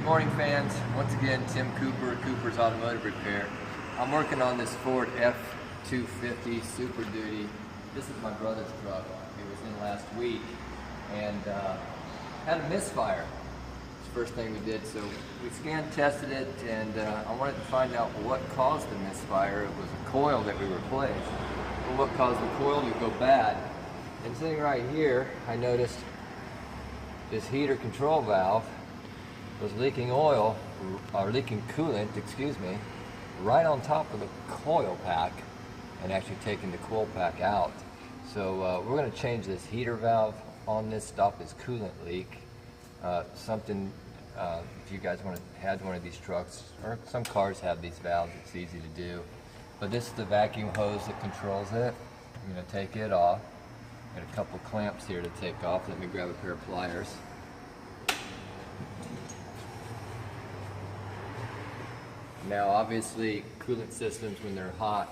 Morning fans, once again Tim Cooper, Cooper's Automotive Repair. I'm working on this Ford F250 Super Duty. This is my brother's truck. It was in last week and had a misfire. It's the first thing we did. So we scan tested it and I wanted to find out what caused the misfire. It was a coil that we replaced. Well, what caused the coil to go bad? And sitting right here, I noticed this heater control valve was leaking oil, or leaking coolant, excuse me, right on top of the coil pack and actually taking the coil pack out. So we're going to change this heater valve on this, stop this coolant leak. If you guys had one of these trucks, or some cars have these valves, it's easy to do. But this is the vacuum hose that controls it. I'm going to take it off. Got a couple clamps here to take off. Let me grab a pair of pliers. Now obviously coolant systems, when they're hot,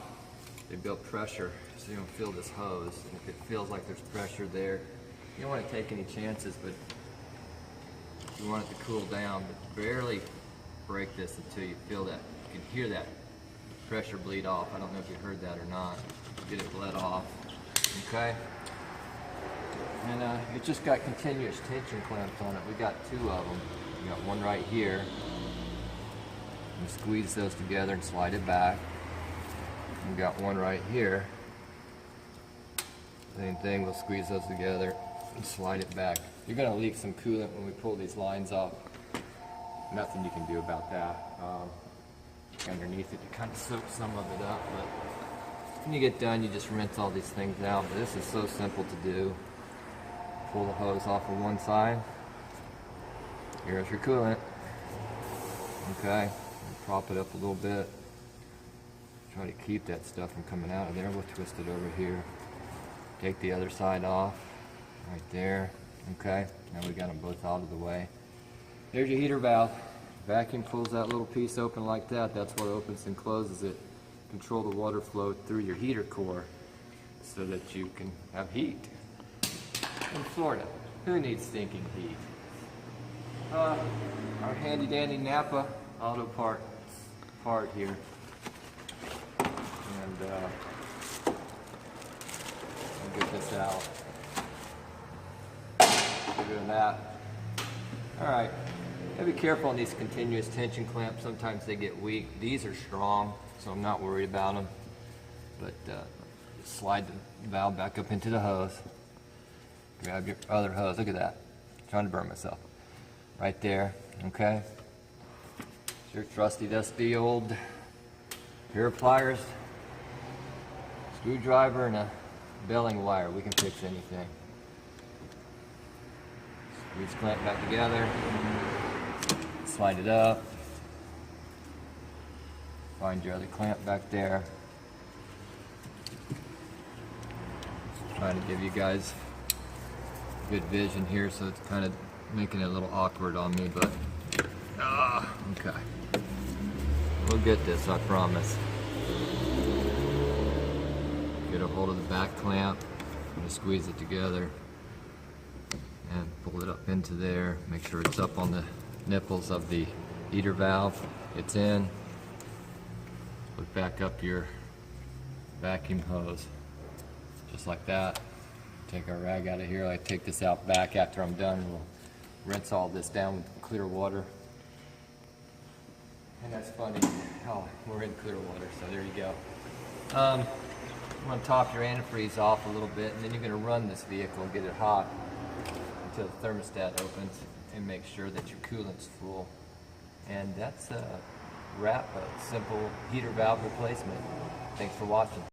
they build pressure, so you don't feel this hose. And if it feels like there's pressure there, you don't want to take any chances, but you want it to cool down. But barely break this until you feel that, you can hear that pressure bleed off. I don't know if you heard that or not. Get it bled off, okay? And it just got continuous tension clamps on it. We got two of them. We got one right here. And squeeze those together and slide it back. We got one right here. Same thing, we'll squeeze those together and slide it back. You're going to leak some coolant when we pull these lines off. Nothing you can do about that. Underneath it, you kind of soak some of it up, but when you get done, you just rinse all these things out. But this is so simple to do. Pull the hose off of one side. Here's your coolant. Okay. Prop it up a little bit. Try to keep that stuff from coming out of there. We'll twist it over here. Take the other side off. Right there. Okay. Now we got them both out of the way. There's your heater valve. Vacuum pulls that little piece open like that. That's what opens and closes it. Control the water flow through your heater core so that you can have heat. In Florida, who needs stinking heat? Our handy dandy Napa auto part here, and I'll get this out. Get rid of that. All right, gotta be careful on these continuous tension clamps. Sometimes they get weak. These are strong, so I'm not worried about them. But just slide the valve back up into the hose. Grab your other hose. Look at that. I'm trying to burn myself. Right there. Okay. Your trusty dusty old pair of pliers, screwdriver, and a belling wire. We can fix anything. Squeeze clamp back together, slide it up, find your other clamp back there. Trying to give you guys good vision here, so it's kind of making it a little awkward on me, but okay. We'll get this, I promise. Get a hold of the back clamp, and squeeze it together, and pull it up into there. Make sure it's up on the nipples of the heater valve. It's in. Put back up your vacuum hose, just like that. Take our rag out of here. I take this out back after I'm done. We'll rinse all this down with clear water. And that's funny. Oh, we're in clear water, so there you go. I'm going to top your antifreeze off a little bit, and then you're going to run this vehicle and get it hot until the thermostat opens, and make sure that your coolant's full. And that's a wrap, a simple heater valve replacement. Thanks for watching.